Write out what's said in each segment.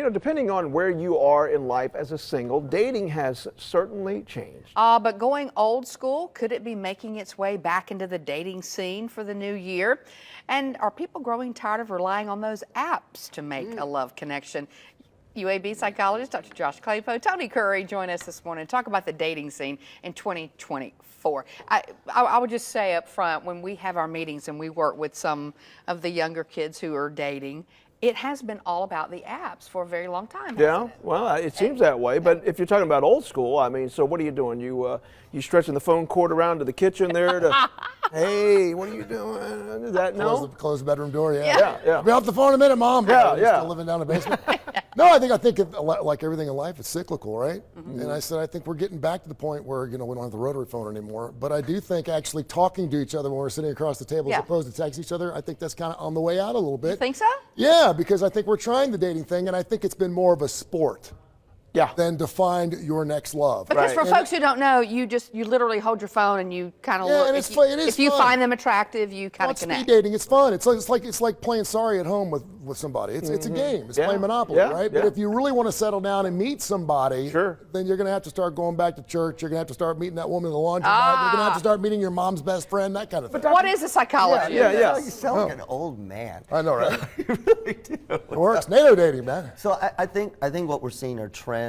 You know, depending on where you are in life as a single, dating has certainly changed. But going old school, could it be making its way back into the dating scene for the new year? And are people growing tired of relying on those apps to make a love connection? UAB psychologist Dr. Josh Klapow, Tony Kurre join us this morning to talk about the dating scene in 2024. I would just say up front, when we have our meetings and we work with some of the younger kids who are dating, it has been all about the apps for a very long time. Yeah, well, it seems that way. But if you're talking about old school, I mean, so what are you doing? You stretching the phone cord around to the kitchen there to, hey, what are you doing? Is that no? Close the bedroom door, yeah. Yeah. I'll be off the phone in a minute, Mom. Yeah. Still living down in the basement. No, I think like everything in life, it's cyclical, right? And I think we're getting back to the point where, we don't have the rotary phone anymore. But I do think actually talking to each other when we're sitting across the table as opposed to text each other, I think that's kind of on the way out a little bit. You think so? Yeah, because I think we're trying the dating thing, and I think it's been more of a sport. Yeah. Than to find your next love. Because for folks who don't know, you literally hold your phone and you kind of look. And if you find them attractive, you kind of connect. Speed dating, it's fun. It's like playing Sorry at home with somebody. It's a game. It's playing Monopoly, right? But if you really want to settle down and meet somebody, then you're going to have to start going back to church. You're going to have to start meeting that woman in the laundromat. You're going to have to start meeting your mom's best friend, that kind of thing. But what is a psychology? Yeah. You sound like an old man. I know, right? You really do. It works. NATO dating, man. So I think what we're seeing are trends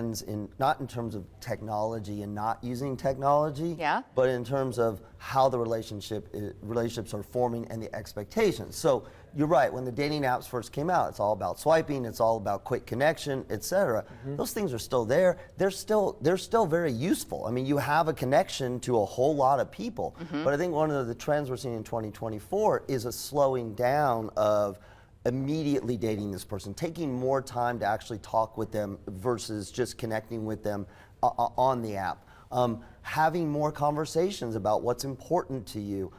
not in terms of technology and not using technology, but in terms of how the relationships are forming and the expectations. So you're right, when the dating apps first came out, it's all about swiping, it's all about quick connection, etc. Those things are still there. They're still very useful. I mean, you have a connection to a whole lot of people. But I think one of the trends we're seeing in 2024 is a slowing down of immediately dating this person, taking more time to actually talk with them versus just connecting with them on the app. Having more conversations about what's important to you.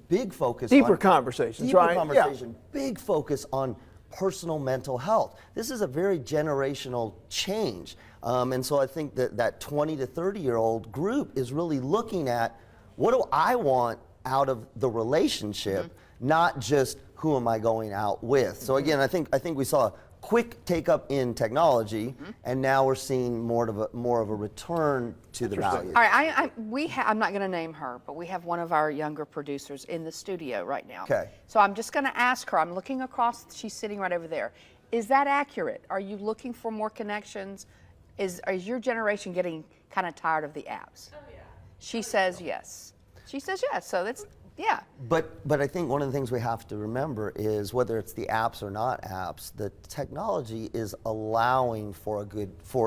Big focus Deeper on conversations, deeper right? conversation. Big focus on personal mental health. This is a very generational change. And so I think that 20 to 30-year-old group is really looking at, what do I want out of the relationship, not just who am I going out with. So again, I think we saw a quick take up in technology, and now we're seeing more of a return to the values. All right, I'm not going to name her, but we have one of our younger producers in the studio right now. Okay. So I'm just going to ask her. I'm looking across. She's sitting right over there. Is that accurate? Are you looking for more connections? Is your generation getting kind of tired of the apps? Oh yeah. She says yes. She says yes. So that's. Yeah. But I think one of the things we have to remember is, whether it's the apps or not apps, the technology is allowing for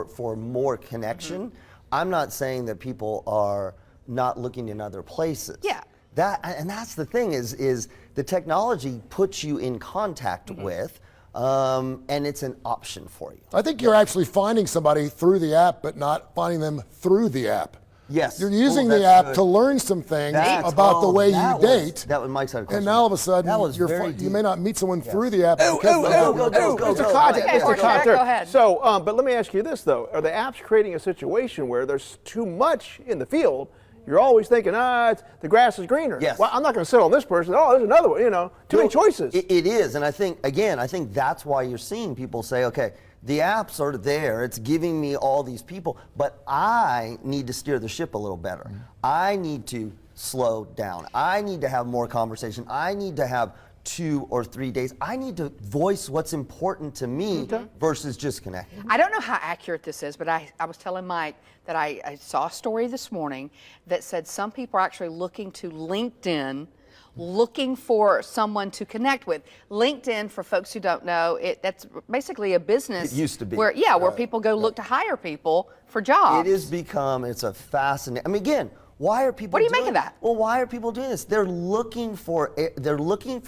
for more connection. I'm not saying that people are not looking in other places. Yeah. And that's the thing is the technology puts you in contact with, and it's an option for you. I think you're actually finding somebody through the app, but not finding them through the app. Yes. You're using the app to learn some things about the way you date. That was Mike's other question. And now all of a sudden, you may not meet someone through the app. It's a content. Go ahead. So, but let me ask you this, though. Are the apps creating a situation where there's too much in the field? You're always thinking, the grass is greener. Yes. Well, I'm not going to settle on this person. Oh, there's another one, too many choices. It is, and I think that's why you're seeing people say, okay, the apps are there, it's giving me all these people, but I need to steer the ship a little better. I need to slow down. I need to have more conversation. I need to have 2 or 3 days. I need to voice what's important to me versus just connecting. I don't know how accurate this is, but I was telling Mike that I saw a story this morning that said some people are actually looking to LinkedIn, looking for someone to connect with. LinkedIn, for folks who don't know, that's basically a business. It used to be. Where people go look to hire people for jobs. It has become, it's a fascinating, I mean, again, why are people What do you make of that? Well, why are people doing this? They're looking for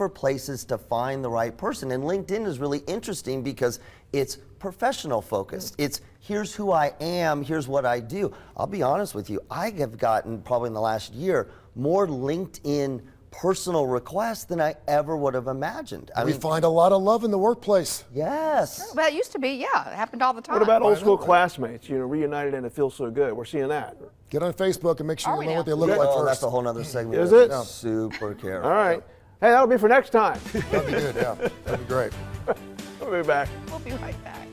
places to find the right person. And LinkedIn is really interesting because it's professional focused. It's, here's who I am, here's what I do. I'll be honest with you, I have gotten, probably in the last year, more LinkedIn personal requests than I ever would have imagined. We find a lot of love in the workplace. Yes. Well, it used to be, it happened all the time. What about old school classmates, reunited and it feels so good? We're seeing that. Get on Facebook and make sure you know what they look like first. That's a whole other segment. Is it? Super careful. All right. Hey, that'll be for next time. That'd be good, yeah. That'd be great. We'll be back. We'll be right back.